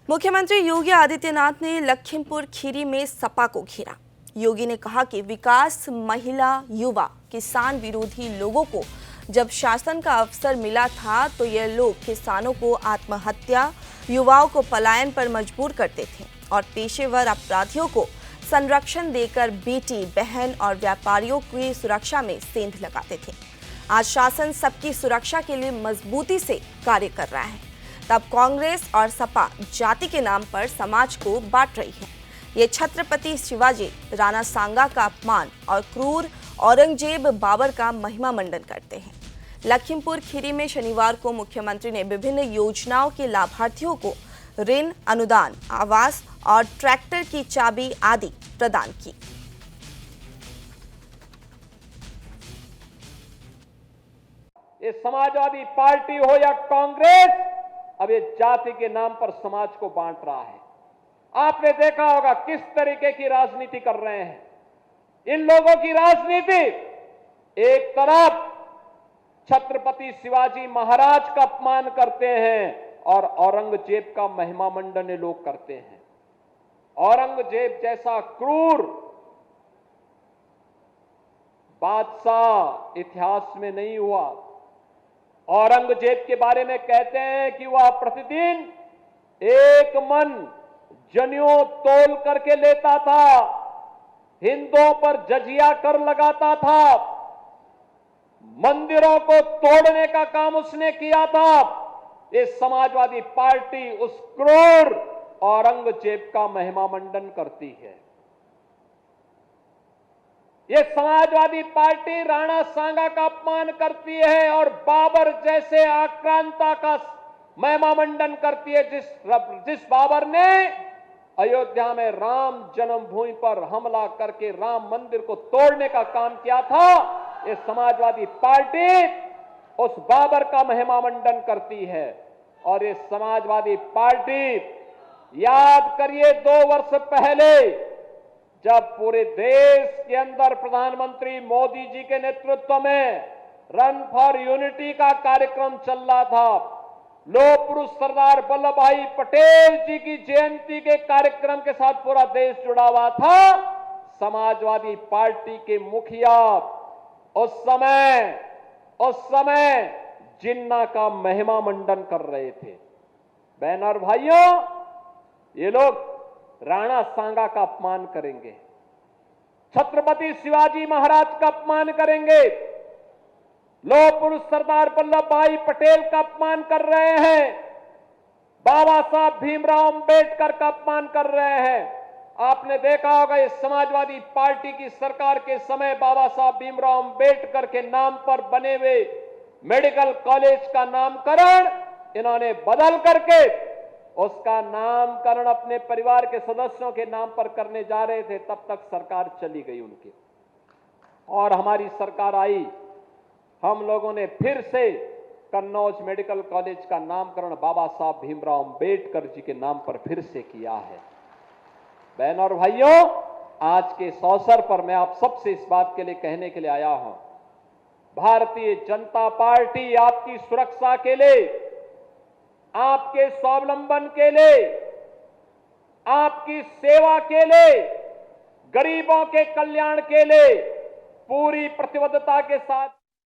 मुख्यमंत्री योगी आदित्यनाथ ने लखीमपुर खीरी में सपा को घेरा। योगी ने कहा कि विकास, महिला, युवा, किसान विरोधी लोगों को जब शासन का अवसर मिला था तो ये लोग किसानों को आत्महत्या, युवाओं को पलायन पर मजबूर करते थे और पेशेवर अपराधियों को संरक्षण देकर बेटी, बहन और व्यापारियों की सुरक्षा में सेंध लगाते थे। आज शासन सबकी सुरक्षा के लिए मजबूती से कार्य कर रहा है, तब कांग्रेस और सपा जाति के नाम पर समाज को बांट रही है। ये छत्रपति शिवाजी, राणा सांगा का अपमान और क्रूर औरंगजेब बाबर का महिमा मंडन करते हैं। लखीमपुर खीरी में शनिवार को मुख्यमंत्री ने विभिन्न योजनाओं के लाभार्थियों को ऋण, अनुदान, आवास और ट्रैक्टर की चाबी आदि प्रदान की। ये समाजवादी पार्टी हो या कांग्रेस, अब ये जाति के नाम पर समाज को बांट रहा है। आपने देखा होगा किस तरीके की राजनीति कर रहे हैं। इन लोगों की राजनीति, एक तरफ छत्रपति शिवाजी महाराज का अपमान करते हैं और औरंगजेब का महिमा मंडन ये लोग करते हैं। औरंगजेब जैसा क्रूर बादशाह इतिहास में नहीं हुआ। औरंगजेब के बारे में कहते हैं कि वह प्रतिदिन एक मन जनेऊ तोल करके लेता था, हिंदुओं पर जजिया कर लगाता था, मंदिरों को तोड़ने का काम उसने किया था। ये समाजवादी पार्टी उस क्रूर औरंगजेब का महिमा मंडन करती है। ये समाजवादी पार्टी राणा सांगा का अपमान करती है और बाबर जैसे आक्रांता का महिमा मंडन करती है। जिस बाबर ने अयोध्या में राम जन्मभूमि पर हमला करके राम मंदिर को तोड़ने का काम किया था, ये समाजवादी पार्टी उस बाबर का महिमा मंडन करती है। और ये समाजवादी पार्टी, याद करिए 2 वर्ष पहले जब पूरे देश के अंदर प्रधानमंत्री मोदी जी के नेतृत्व में रन फॉर यूनिटी का कार्यक्रम चल रहा था, लौह पुरुष सरदार वल्लभ भाई पटेल जी की जयंती के कार्यक्रम के साथ पूरा देश जुड़ा हुआ था। समाजवादी पार्टी के मुखिया उस समय जिन्ना का महिमा मंडन कर रहे थे। बहन और भाइयों, ये लोग राणा सांगा का अपमान करेंगे, छत्रपति शिवाजी महाराज का अपमान करेंगे, लौह पुरुष सरदार वल्लभ भाई पटेल का अपमान कर रहे हैं, बाबा साहब भीमराव अंबेडकर का अपमान कर रहे हैं। आपने देखा होगा इस समाजवादी पार्टी की सरकार के समय बाबा साहब भीमराव अंबेडकर के नाम पर बने हुए मेडिकल कॉलेज का नामकरण इन्होंने बदल करके उसका नामकरण अपने परिवार के सदस्यों के नाम पर करने जा रहे थे। तब तक सरकार चली गई उनकी और हमारी सरकार आई। हम लोगों ने फिर से कन्नौज मेडिकल कॉलेज का नामकरण बाबा साहब भीमराव अंबेडकर जी के नाम पर फिर से किया है। बहन और भाइयों, आज के इस अवसर पर मैं आप सबसे इस बात के लिए कहने के लिए आया हूं, भारतीय जनता पार्टी आपकी सुरक्षा के लिए, आपके स्वावलंबन के लिए, आपकी सेवा के लिए, गरीबों के कल्याण के लिए पूरी प्रतिबद्धता के साथ